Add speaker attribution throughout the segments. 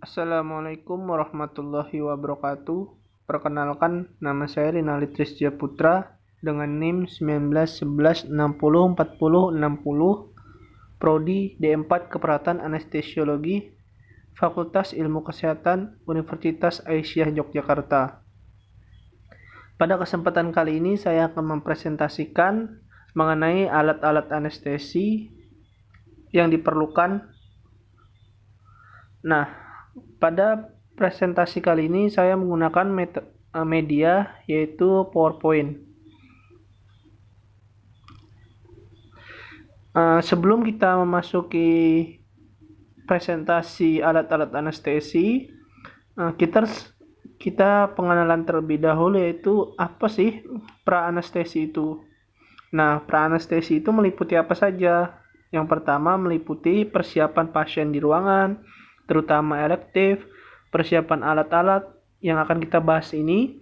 Speaker 1: Assalamualaikum warahmatullahi wabarakatuh. Perkenalkan, nama saya Rinaldi Trisja Putra dengan NIM 1911604060, Prodi D4 Keperawatan Anestesiologi, Fakultas Ilmu Kesehatan, Universitas Aisyah Yogyakarta. Pada kesempatan kali ini saya akan mempresentasikan mengenai alat-alat anestesi yang diperlukan. Nah, pada presentasi kali ini saya menggunakan media yaitu PowerPoint. Sebelum kita memasuki presentasi alat-alat anestesi, kita pengenalan terlebih dahulu, yaitu apa sih pra-anestesi itu. Nah, pra-anestesi itu meliputi apa saja? Yang pertama meliputi persiapan pasien di ruangan, terutama elektif, persiapan alat-alat yang akan kita bahas ini,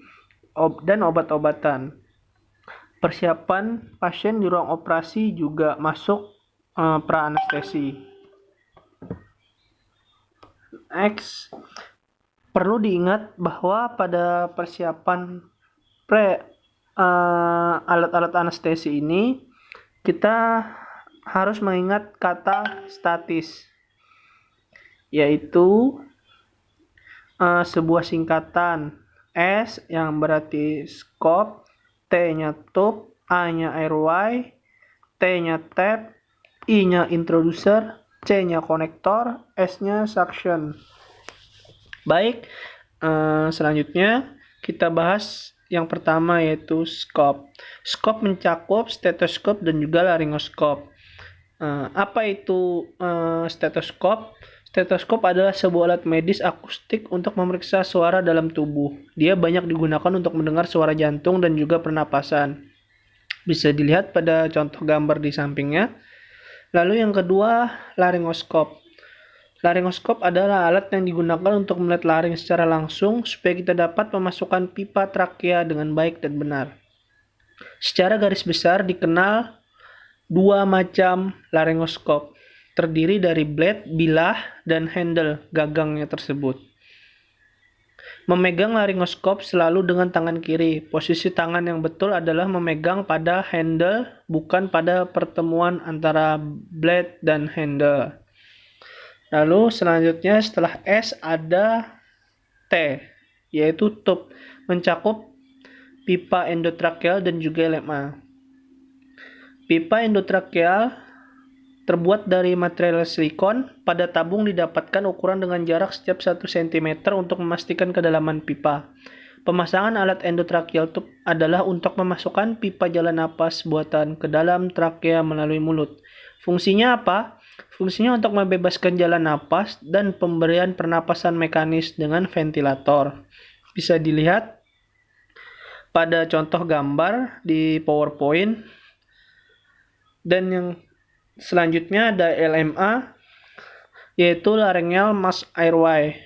Speaker 1: dan obat-obatan. Persiapan pasien di ruang operasi juga masuk pra-anestesi. Next, perlu diingat bahwa pada persiapan alat-alat anestesi ini kita harus mengingat kata statis, yaitu sebuah singkatan S yang berarti scope, T-nya tube, A-nya airway, T-nya tap, I-nya introducer, C-nya konektor, S-nya suction. Baik, selanjutnya kita bahas yang pertama, yaitu scope. Scope mencakup stetoskop dan juga laryngoskop. Apa itu stetoskop? Stetoskop adalah sebuah alat medis akustik untuk memeriksa suara dalam tubuh. Dia banyak digunakan untuk mendengar suara jantung dan juga pernapasan. Bisa dilihat pada contoh gambar di sampingnya. Lalu yang kedua, laryngoskop. Laryngoskop adalah alat yang digunakan untuk melihat laring secara langsung supaya kita dapat memasukkan pipa trakea dengan baik dan benar. Secara garis besar dikenal dua macam laryngoskop, terdiri dari blade, bilah, dan handle gagangnya tersebut. Memegang laryngoskop selalu dengan tangan kiri. Posisi tangan yang betul adalah memegang pada handle, bukan pada pertemuan antara blade dan handle. Lalu selanjutnya setelah S ada T, yaitu tube, mencakup pipa endotrakeal dan juga LMA. Pipa endotrakeal terbuat dari material silikon. Pada tabung didapatkan ukuran dengan jarak setiap 1 cm untuk memastikan kedalaman pipa. Pemasangan alat endotracheal tube adalah untuk memasukkan pipa jalan napas buatan ke dalam trakea melalui mulut. Fungsinya apa? Fungsinya untuk membebaskan jalan napas dan pemberian pernapasan mekanis dengan ventilator. Bisa dilihat pada contoh gambar di PowerPoint. Dan yang selanjutnya ada LMA, yaitu laryngeal mask airway.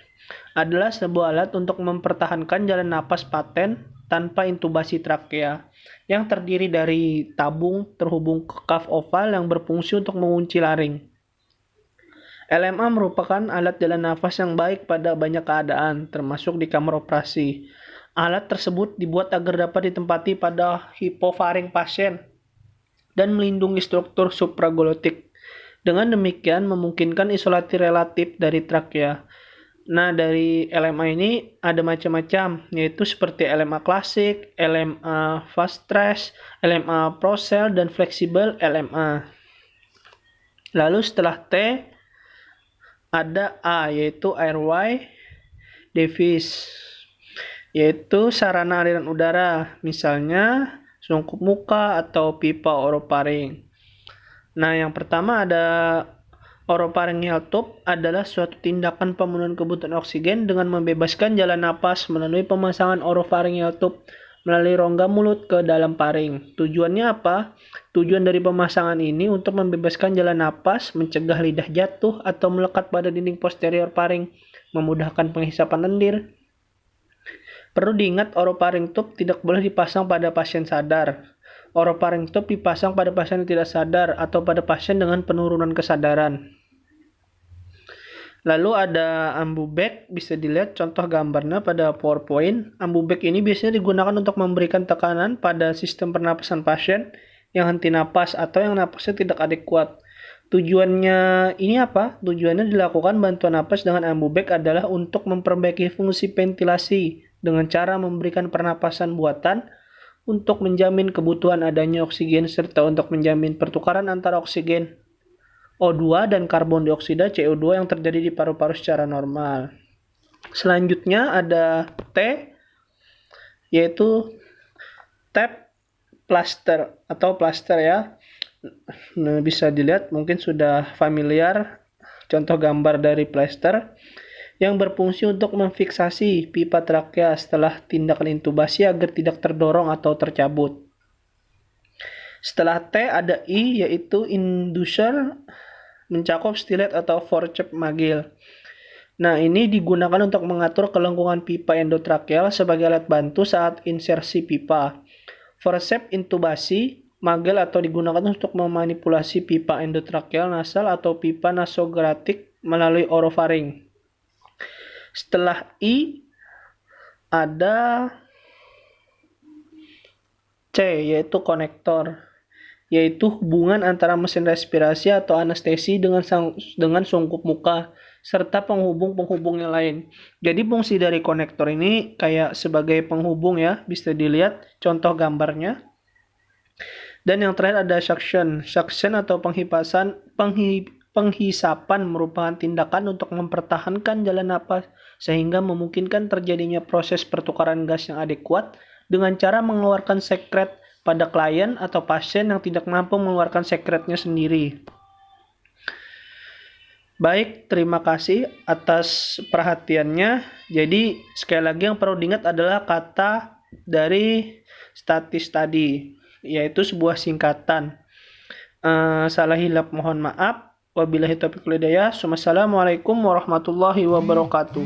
Speaker 1: Adalah sebuah alat untuk mempertahankan jalan napas paten tanpa intubasi trakea, yang terdiri dari tabung terhubung ke cuff oval yang berfungsi untuk mengunci laring. LMA merupakan alat jalan nafas yang baik pada banyak keadaan, termasuk di kamar operasi. Alat tersebut dibuat agar dapat ditempati pada hipofaring pasien dan melindungi struktur supraglotik. Dengan demikian memungkinkan isolasi relatif dari trakea. Nah, dari LMA ini ada macam-macam, yaitu seperti LMA klasik, LMA fast trace, LMA Procel, dan fleksibel LMA. Lalu setelah T ada A, yaitu airway device, yaitu sarana aliran udara, misalnya sungkup muka atau pipa orofaring. Nah, yang pertama ada oropharyngeal tube, adalah suatu tindakan pemenuhan kebutuhan oksigen dengan membebaskan jalan napas melalui pemasangan oropharyngeal tube melalui rongga mulut ke dalam paring. Tujuannya apa? Tujuan dari pemasangan ini untuk membebaskan jalan napas, mencegah lidah jatuh atau melekat pada dinding posterior paring, memudahkan penghisapan lendir. Perlu diingat, oropharing tube tidak boleh dipasang pada pasien sadar. Oropharing tube dipasang pada pasien yang tidak sadar atau pada pasien dengan penurunan kesadaran. Lalu ada ambubek, bisa dilihat contoh gambarnya pada PowerPoint. Ambubek ini biasanya digunakan untuk memberikan tekanan pada sistem pernapasan pasien yang henti napas atau yang napasnya tidak adekuat. Tujuannya ini apa? Tujuannya dilakukan bantuan napas dengan ambubek adalah untuk memperbaiki fungsi ventilasi dengan cara memberikan pernapasan buatan untuk menjamin kebutuhan adanya oksigen serta untuk menjamin pertukaran antara oksigen O2 dan karbon dioksida CO2 yang terjadi di paru-paru secara normal. Selanjutnya ada T, yaitu tap plaster atau plaster ya. Nah, bisa dilihat mungkin sudah familiar contoh gambar dari plaster yang berfungsi untuk memfiksasi pipa trakea setelah tindakan intubasi agar tidak terdorong atau tercabut. Setelah T ada I, yaitu inducer, mencakup stilet atau forceps magil. Nah, ini digunakan untuk mengatur kelengkungan pipa endotrakeal sebagai alat bantu saat insersi pipa. Forceps intubasi magel atau digunakan untuk memanipulasi pipa endotrakeal nasal atau pipa nasogastric melalui orofaring. Setelah I ada C, yaitu konektor, yaitu hubungan antara mesin respirasi atau anestesi dengan sungkup muka serta penghubung-penghubung yang lain. Jadi fungsi dari konektor ini kayak sebagai penghubung ya, bisa dilihat contoh gambarnya. Dan yang terakhir ada suction. Suction atau penghisapan merupakan tindakan untuk mempertahankan jalan napas sehingga memungkinkan terjadinya proses pertukaran gas yang adekuat dengan cara mengeluarkan sekret pada klien atau pasien yang tidak mampu mengeluarkan sekretnya sendiri. Baik, terima kasih atas perhatiannya. Jadi, sekali lagi yang perlu diingat adalah kata dari statis tadi, yaitu sebuah singkatan. Salah hilap mohon maaf. Wabillahi taufiq wal hidayah. Wassalamualaikum warahmatullahi wabarakatuh.